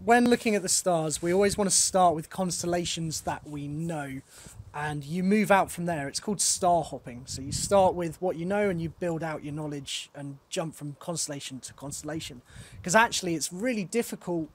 when looking at the stars, we always want to start with constellations that we know, and you move out from there. It's called star hopping. So you start with what you know and you build out your knowledge and jump from constellation to constellation. Because actually it's really difficult,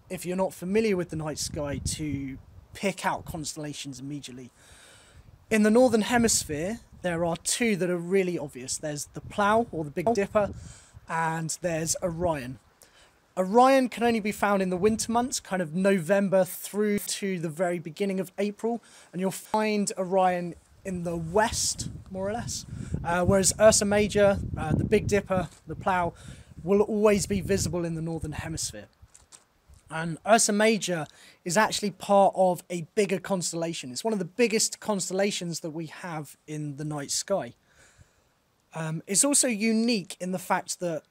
if you're not familiar with the night sky, to pick out constellations immediately. In the northern hemisphere, there are two that are really obvious. There's the Plough, or the Big Dipper, and there's Orion. Orion can only be found in the winter months, kind of November through to the very beginning of April, and you'll find Orion in the west, more or less, whereas Ursa Major, the Big Dipper, the Plough, will always be visible in the northern hemisphere. And Ursa Major is actually part of a bigger constellation. It's one of the biggest constellations that we have in the night sky. It's also unique in the fact that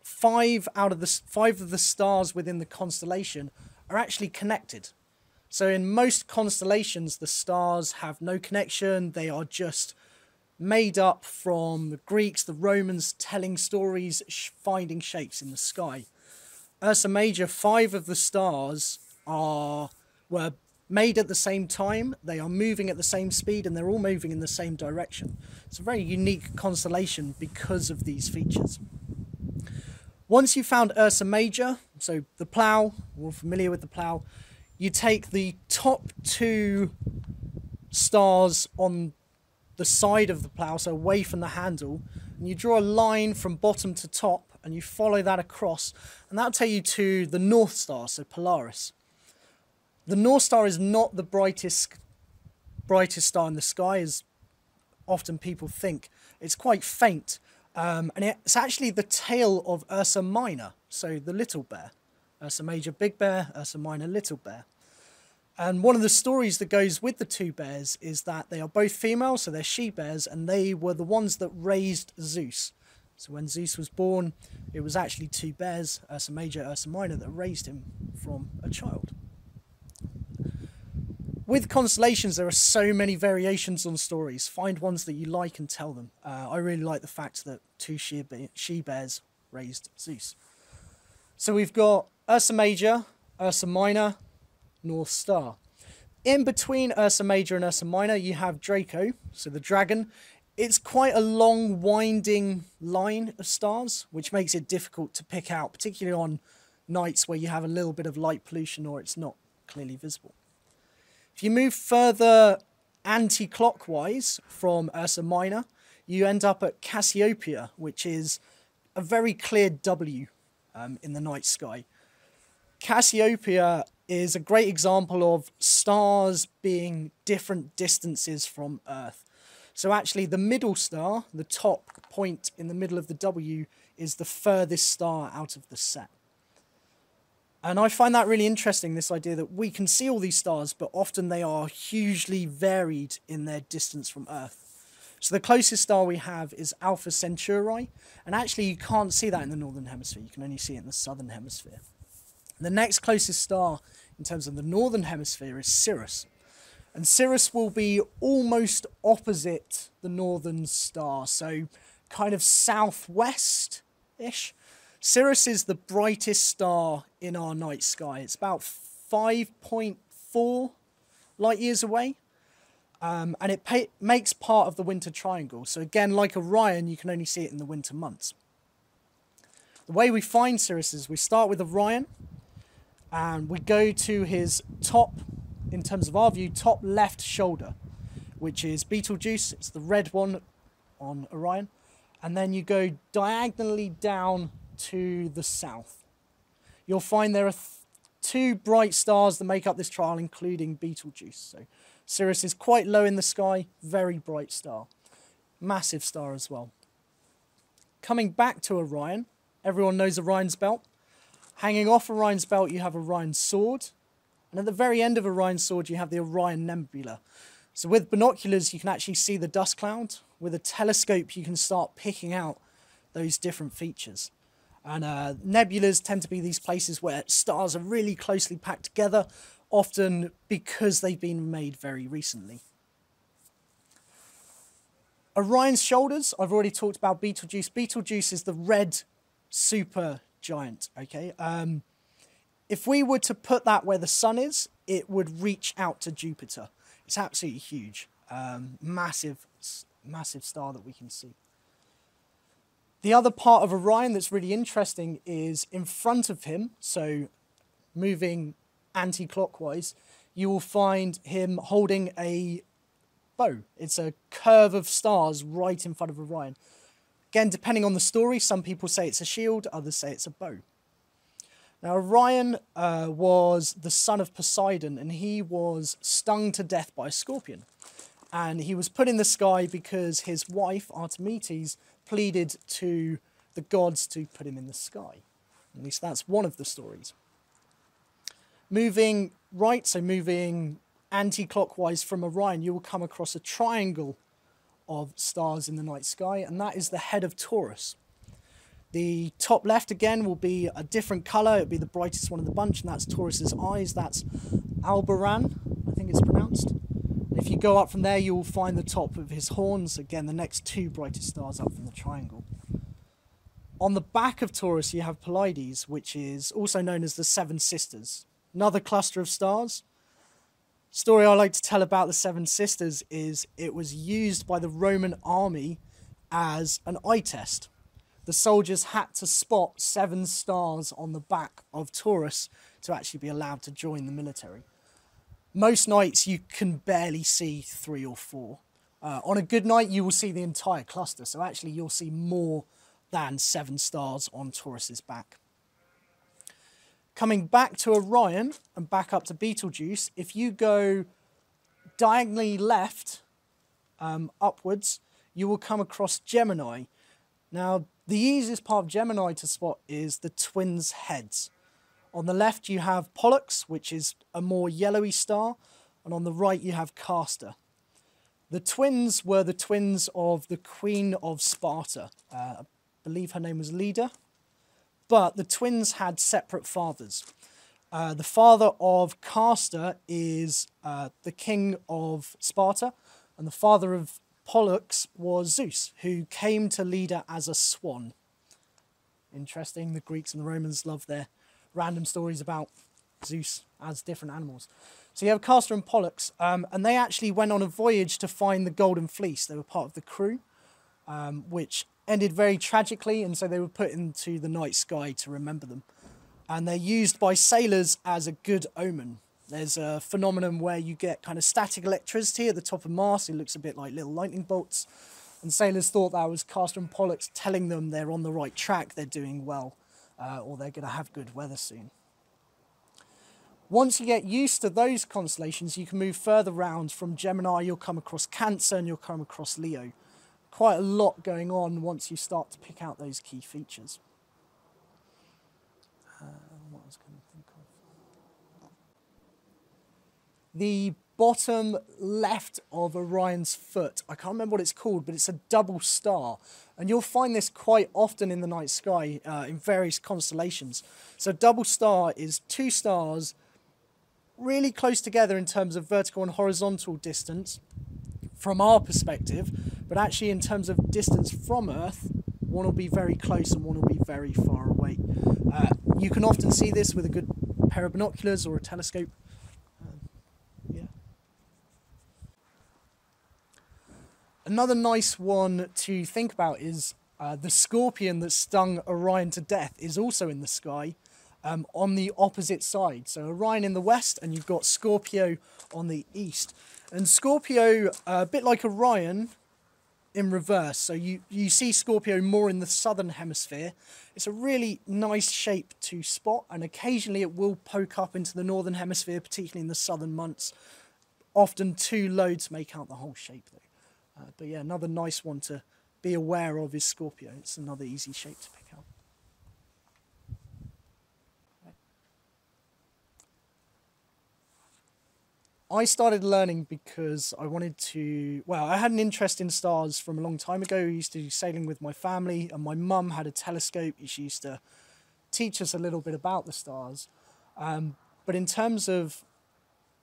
five of the stars within the constellation are actually connected. So in most constellations, the stars have no connection. They are just made up from the Greeks, the Romans telling stories, finding shapes in the sky. Ursa Major, 5 of the stars were made at the same time. They are moving at the same speed, and they're all moving in the same direction. It's a very unique constellation because of these features. Once you've found Ursa Major, so the Plough, we're familiar with the Plough, you take the top 2 stars on the side of the Plough, so away from the handle, and you draw a line from bottom to top, and you follow that across, and that'll take you to the North Star, so Polaris. The North Star is not the brightest star in the sky, as often people think. It's quite faint. And it's actually the tail of Ursa Minor, so the little bear. Ursa Major, Big Bear, Ursa Minor, Little Bear. And one of the stories that goes with the 2 bears is that they are both female, so they're she-bears, and they were the ones that raised Zeus. So when Zeus was born, it was actually 2 bears, Ursa Major, Ursa Minor, that raised him from a child. With constellations, there are so many variations on stories. Find ones that you like and tell them. I really like the fact that 2 she-bears raised Zeus. So we've got Ursa Major, Ursa Minor, North Star. In between Ursa Major and Ursa Minor, you have Draco, so the dragon. It's quite a long, winding line of stars, which makes it difficult to pick out, particularly on nights where you have a little bit of light pollution or it's not clearly visible. If you move further anti-clockwise from Ursa Minor, you end up at Cassiopeia, which is a very clear W in the night sky. Cassiopeia is a great example of stars being different distances from Earth. So actually the middle star, the top point in the middle of the W, is the furthest star out of the set. And I find that really interesting, this idea that we can see all these stars, but often they are hugely varied in their distance from Earth. So the closest star we have is Alpha Centauri, and actually you can't see that in the northern hemisphere, you can only see it in the southern hemisphere. The next closest star in terms of the northern hemisphere is Sirius. And Sirius will be almost opposite the northern star, so kind of southwest-ish. Sirius is the brightest star in our night sky. It's about 5.4 light years away, and it makes part of the winter triangle. So again, like Orion, you can only see it in the winter months. The way we find Sirius is we start with Orion, and we go to his top, in terms of our view, top left shoulder, which is Betelgeuse. It's the red one on Orion. And then you go diagonally down to the south. You'll find there are 2 bright stars that make up this trial, including Betelgeuse. So Sirius is quite low in the sky, very bright star. Massive star as well. Coming back to Orion, everyone knows Orion's belt. Hanging off Orion's belt, you have Orion's sword. And at the very end of Orion's sword, you have the Orion Nebula. So with binoculars, you can actually see the dust cloud. With a telescope, you can start picking out those different features. And nebulas tend to be these places where stars are really closely packed together, often because they've been made very recently. Orion's shoulders, I've already talked about Betelgeuse. Betelgeuse is the red super giant, okay? If we were to put that where the sun is, it would reach out to Jupiter. It's absolutely huge. Massive star that we can see. The other part of Orion that's really interesting is in front of him, so moving anti-clockwise, you will find him holding a bow. It's a curve of stars right in front of Orion. Again, depending on the story, some people say it's a shield, others say it's a bow. Now, Orion was the son of Poseidon, and he was stung to death by a scorpion. And he was put in the sky because his wife, Artemis, pleaded to the gods to put him in the sky. At least that's one of the stories. Moving right, so moving anti-clockwise from Orion, you will come across a triangle of stars in the night sky, and that is the head of Taurus. The top left, again, will be a different colour. It'll be the brightest one of the bunch, and that's Taurus's eyes. That's Aldebaran, I think it's pronounced. And if you go up from there, you will find the top of his horns. Again, the next two brightest stars up from the triangle. On the back of Taurus, you have Pleiades, which is also known as the Seven Sisters. Another cluster of stars. Story I like to tell about the Seven Sisters is it was used by the Roman army as an eye test. The soldiers had to spot 7 stars on the back of Taurus to actually be allowed to join the military. Most nights you can barely see 3 or 4. On a good night you will see the entire cluster, so actually you'll see more than 7 stars on Taurus's back. Coming back to Orion and back up to Betelgeuse, if you go diagonally left upwards, you will come across Gemini. Now, the easiest part of Gemini to spot is the twins' heads. On the left, you have Pollux, which is a more yellowy star, and on the right, you have Castor. The twins were the twins of the Queen of Sparta. I believe her name was Leda. But the twins had separate fathers. The father of Castor is the king of Sparta, and the father of Pollux was Zeus, who came to Leda as a swan. Interesting, the Greeks and the Romans love their random stories about Zeus as different animals. So you have Castor and Pollux, and they actually went on a voyage to find the Golden Fleece. They were part of the crew, which ended very tragically, and so they were put into the night sky to remember them. And they're used by sailors as a good omen. There's a phenomenon where you get kind of static electricity at the top of Mars. It looks a bit like little lightning bolts. And sailors thought that was Castor and Pollux telling them they're on the right track, they're doing well, or they're going to have good weather soon. Once you get used to those constellations, you can move further round. From Gemini, you'll come across Cancer and you'll come across Leo. Quite a lot going on once you start to pick out those key features. What I was going to think of. The bottom left of Orion's foot, I can't remember what it's called, but it's a double star. And you'll find this quite often in the night sky in various constellations. So double star is 2 stars really close together in terms of vertical and horizontal distance from our perspective, but actually in terms of distance from Earth, one will be very close and one will be very far away. You can often see this with a good pair of binoculars or a telescope. Yeah. Another nice one to think about is the scorpion that stung Orion to death is also in the sky on the opposite side. So Orion in the west and you've got Scorpio on the east. And Scorpio, a bit like Orion, in reverse. So you see Scorpio more in the southern hemisphere. It's a really nice shape to spot, and occasionally it will poke up into the northern hemisphere, particularly in the southern months. Often too low to make out the whole shape though. But yeah, another nice one to be aware of is Scorpio. It's another easy shape to pick out. I started learning because I wanted to, well, I had an interest in stars from a long time ago. I used to do sailing with my family, and my mum had a telescope. She used to teach us a little bit about the stars. But in terms of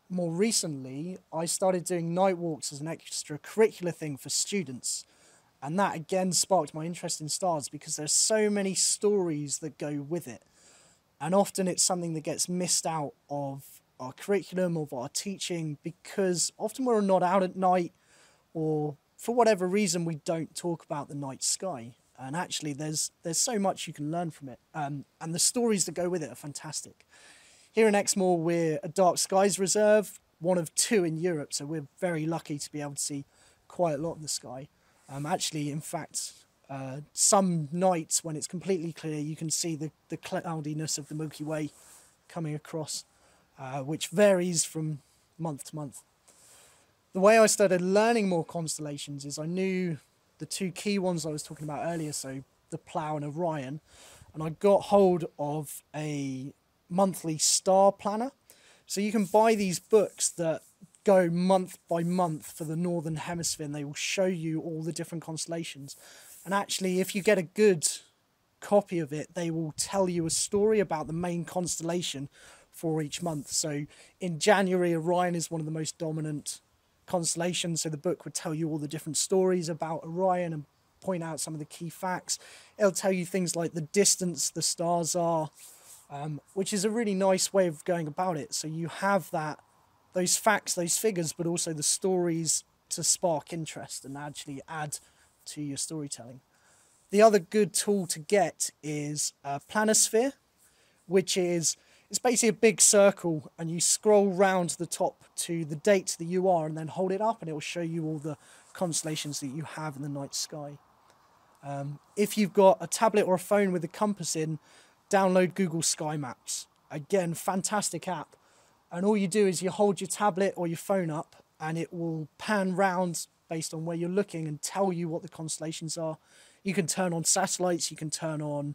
more recently, I started doing night walks as an extracurricular thing for students. And that again sparked my interest in stars because there's so many stories that go with it. And often it's something that gets missed out of our curriculum, of our teaching, because often we're not out at night, or for whatever reason we don't talk about the night sky. And actually there's so much you can learn from it, and the stories that go with it are fantastic. Here in Exmoor, we're a dark skies reserve, one of two in Europe, so we're very lucky to be able to see quite a lot of the sky. Actually, in fact, some nights when it's completely clear, you can see the cloudiness of the Milky Way coming across, which varies from month to month. The way I started learning more constellations is I knew the two key ones I was talking about earlier, so the Plough and Orion, and I got hold of a monthly star planner. So you can buy these books that go month by month for the Northern Hemisphere, and they will show you all the different constellations. And actually, if you get a good copy of it, they will tell you a story about the main constellation for each month. So in January, Orion is one of the most dominant constellations, so the book would tell you all the different stories about Orion and point out some of the key facts. It'll tell you things like the distance the stars are, which is a really nice way of going about it. So you have those facts, those figures, but also the stories to spark interest and actually add to your storytelling. The other good tool to get is a planisphere, which is, it's basically a big circle, and you scroll round the top to the date that you are and then hold it up and it will show you all the constellations that you have in the night sky. If you've got a tablet or a phone with a compass in, download Google Sky Maps. Again, fantastic app. And all you do is you hold your tablet or your phone up and it will pan round based on where you're looking and tell you what the constellations are. You can turn on satellites, you can turn on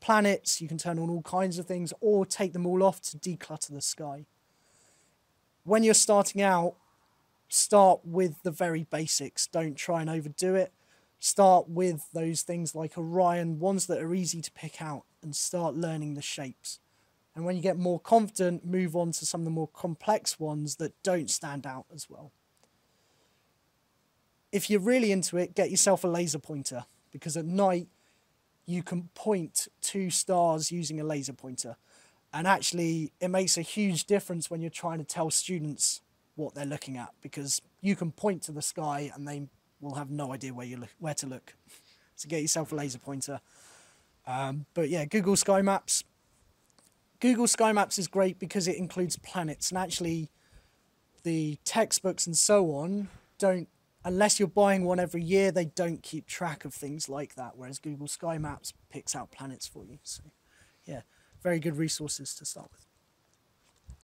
planets, you can turn on all kinds of things, or take them all off to declutter the sky. When you're starting out, start with the very basics. Don't try and overdo it. Start with those things like Orion, ones that are easy to pick out, and start learning the shapes. And when you get more confident, move on to some of the more complex ones that don't stand out as well. If you're really into it, get yourself a laser pointer, because at night you can point to stars using a laser pointer. And actually, it makes a huge difference when you're trying to tell students what they're looking at, because you can point to the sky and they will have no idea where to look. So get yourself a laser pointer. But yeah, Google Sky Maps. Google Sky Maps is great because it includes planets, and actually the textbooks and so on don't, unless you're buying one every year, they don't keep track of things like that, whereas Google Sky Maps picks out planets for you. So yeah, very good resources to start with.